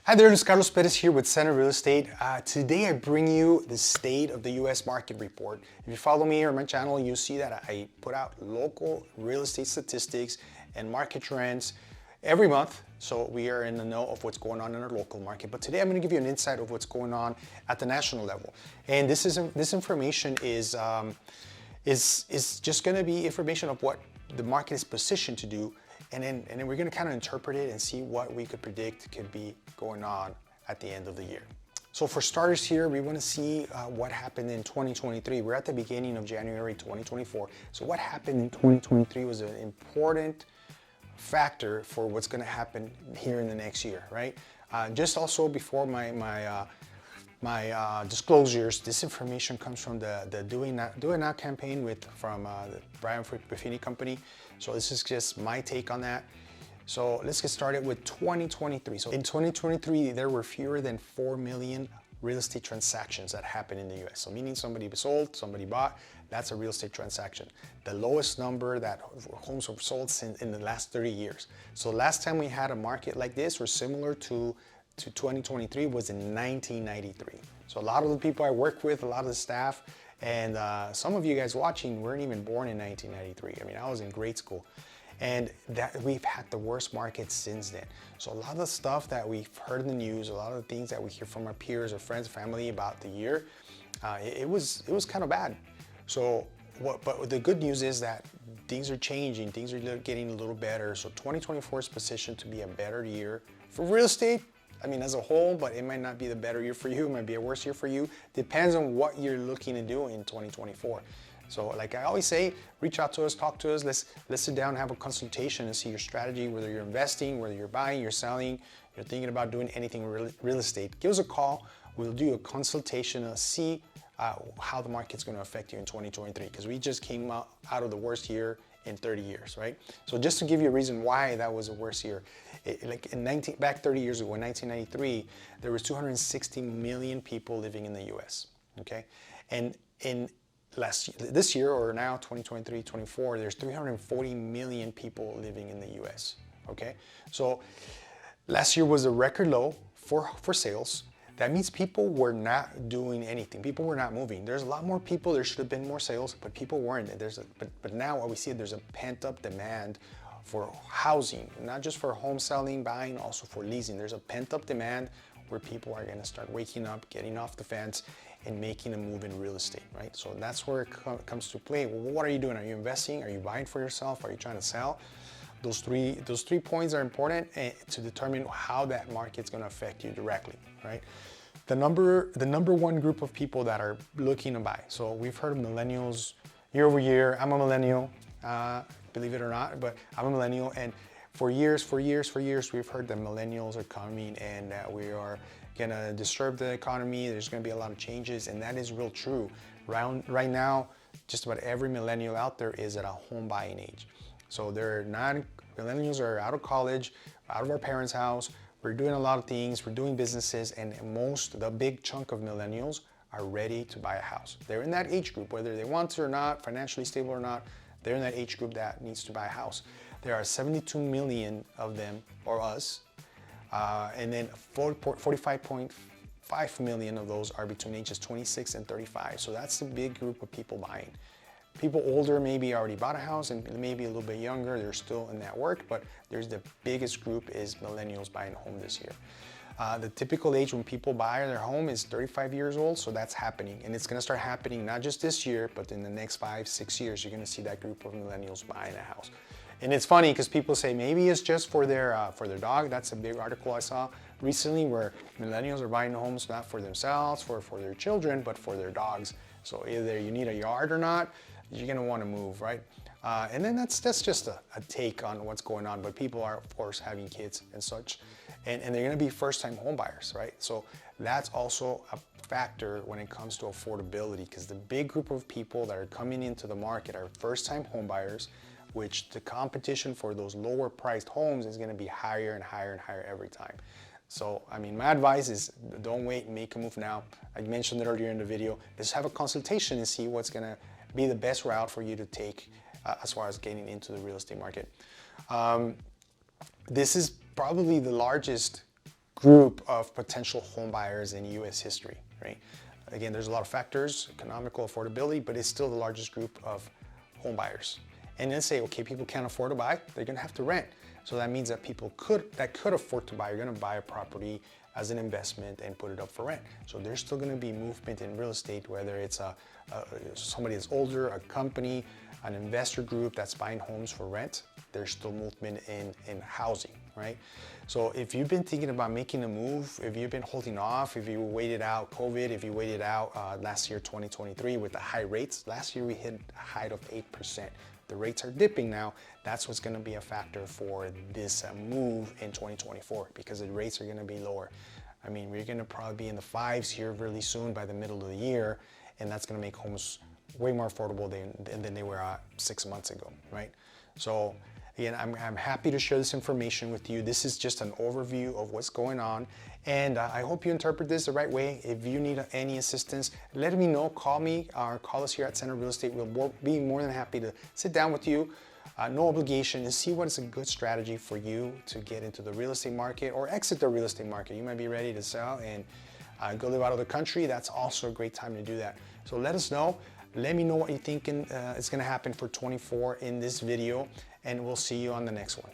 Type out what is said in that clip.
Hi there, this is Carlos Perez here with Center Real Estate. Today I bring you the State of the U.S. Market Report. If you follow me or my channel, you'll see that I put out local real estate statistics and market trends every month. So we are in the know of what's going on in our local market. But today I'm going to give you an insight of what's going on at the national level. And this information is just going to be information of what the market is positioned to do. And then we're going to kind of interpret it and see what we could predict could be going on at the end of the year. So for starters here, we want to see what happened in 2023. We're at the beginning of January 2024. So what happened in 2023 was an important factor for what's going to happen here in the next year, right? Just also before my disclosures, this information comes from the Doing Now campaign from the Brian Buffini company. So this is just my take on that. So let's get started with 2023. So in 2023, there were fewer than 4 million real estate transactions that happened in the US. So meaning somebody sold, somebody bought, that's a real estate transaction. The lowest number that homes were sold in the last 30 years. So last time we had a market like this or similar to 2023 was in 1993. So a lot of the people I work with, a lot of the staff, and some of you guys watching weren't even born in 1993. I mean, I was in grade school. And that we've had the worst market since then. So a lot of the stuff that we've heard in the news, a lot of the things that we hear from our peers or friends, family about the year, it was kind of bad. So but the good news is that things are changing, things are getting a little better. So 2024 is positioned to be a better year for real estate. I mean, as a whole, but it might not be the better year for you. It might be a worse year for you. Depends on what you're looking to do in 2024. So like I always say, reach out to us, talk to us. Let's sit down and have a consultation and see your strategy, whether you're investing, whether you're buying, you're selling, you're thinking about doing anything real estate. Give us a call. We'll do a consultation and see how the market's going to affect you in 2023, because we just came out of the worst year in 30 years, right? So just to give you a reason why that was a worse year, back 30 years ago in 1993, there was 260 million people living in the U.S. Okay, and this year, or now 2023, 24, there's 340 million people living in the U.S. Okay, so last year was a record low for sales. That means people were not doing anything. People were not moving. There's a lot more people. There should have been more sales, but people weren't. But now what we see, there's a pent-up demand for housing, not just for home selling, buying, also for leasing. There's a pent-up demand where people are going to start waking up, getting off the fence, and making a move in real estate, right? So that's where it comes to play. Well, what are you doing? Are you investing? Are you buying for yourself? Are you trying to sell? Those three points are important to determine how that market's going to affect you directly, right? The number one group of people that are looking to buy. So we've heard of millennials year over year. I'm a millennial, believe it or not, but I'm a millennial, and for years, we've heard that millennials are coming and that we are going to disturb the economy. There's going to be a lot of changes, and that is real true. Right now, just about every millennial out there is at a home buying age. So millennials are out of college, out of our parents' house. We're doing a lot of things. We're doing businesses, and the big chunk of millennials are ready to buy a house. They're in that age group, whether they want to or not, financially stable or not. They're in that age group that needs to buy a house. There are 72 million of them, or us, and then 45.5 million of those are between ages 26 and 35. So that's the big group of people buying. People older maybe already bought a house, and maybe a little bit younger, they're still in that work, but there's the biggest group is millennials buying a home this year. The typical age when people buy their home is 35 years old, so that's happening. And it's gonna start happening not just this year, but in the next 5-6 years, you're gonna see that group of millennials buying a house. And it's funny because people say maybe it's just for their dog. That's a big article I saw recently where millennials are buying homes not for themselves, for their children, but for their dogs. So either you need a yard or not, you're gonna wanna move, right? And then that's just a take on what's going on, but people are of course having kids and such, and they're gonna be first-time home buyers, right? So that's also a factor when it comes to affordability, because the big group of people that are coming into the market are first-time home buyers, which the competition for those lower priced homes is gonna be higher and higher and higher every time. So, I mean, my advice is don't wait and make a move now. I mentioned it earlier in the video. Let's have a consultation and see what's gonna be the best route for you to take as far as getting into the real estate market. This is probably the largest group of potential home buyers in US history, right? Again, there's a lot of factors, economical affordability, but it's still the largest group of home buyers. And then say, okay, people can't afford to buy, they're gonna have to rent. So that means that people that could afford to buy are gonna buy a property as an investment and put it up for rent. So there's still gonna be movement in real estate, whether it's somebody that's older, a company, an investor group that's buying homes for rent. There's still movement in housing, right? So if you've been thinking about making a move, if you've been holding off, if you waited out COVID, if you waited out last year, 2023, with the high rates, last year we hit a height of 8%. The rates are dipping now. That's what's gonna be a factor for this move in 2024, because the rates are gonna be lower. I mean, we're gonna probably be in the 5s here really soon by the middle of the year, and that's gonna make homes way more affordable than they were 6 months ago, right? So again, I'm happy to share this information with you. This is just an overview of what's going on, and I hope you interpret this the right way. If you need any assistance, let me know. Call me or call us here at Center Real Estate. We'll be more than happy to sit down with you, no obligation, and see what is a good strategy for you to get into the real estate market or exit the real estate market. You might be ready to sell and go live out of the country. That's also a great time to do that. So let us know. Let me know what you're thinking is going to happen for 24 in this video, and we'll see you on the next one.